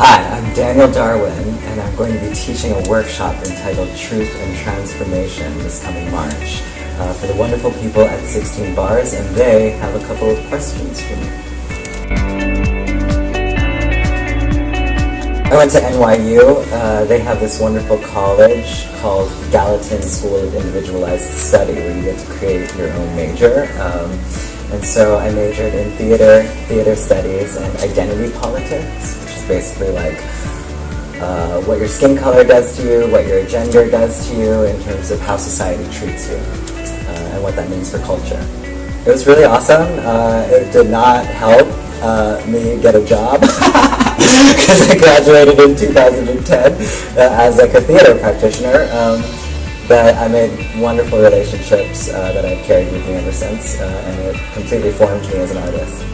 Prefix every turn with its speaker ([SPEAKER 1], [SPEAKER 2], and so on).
[SPEAKER 1] Hi, I'm Daniel Darwin, and I'm going to be teaching a workshop entitled Truth and Transformation this coming March for the wonderful people at 16 Bars, and they have a couple of questions for me. I went to NYU. They have this wonderful college called Gallatin School of Individualized Study, where you get to create your own major. And so I majored in theater studies, and identity politics, which is basically like what your skin color does to you, what your gender does to you in terms of how society treats you, and what that means for culture. It was really awesome. It did not help me get a job because I graduated in 2010 as like a theater practitioner. But I made wonderful relationships that I've carried with me ever since, and it completely formed me as an artist.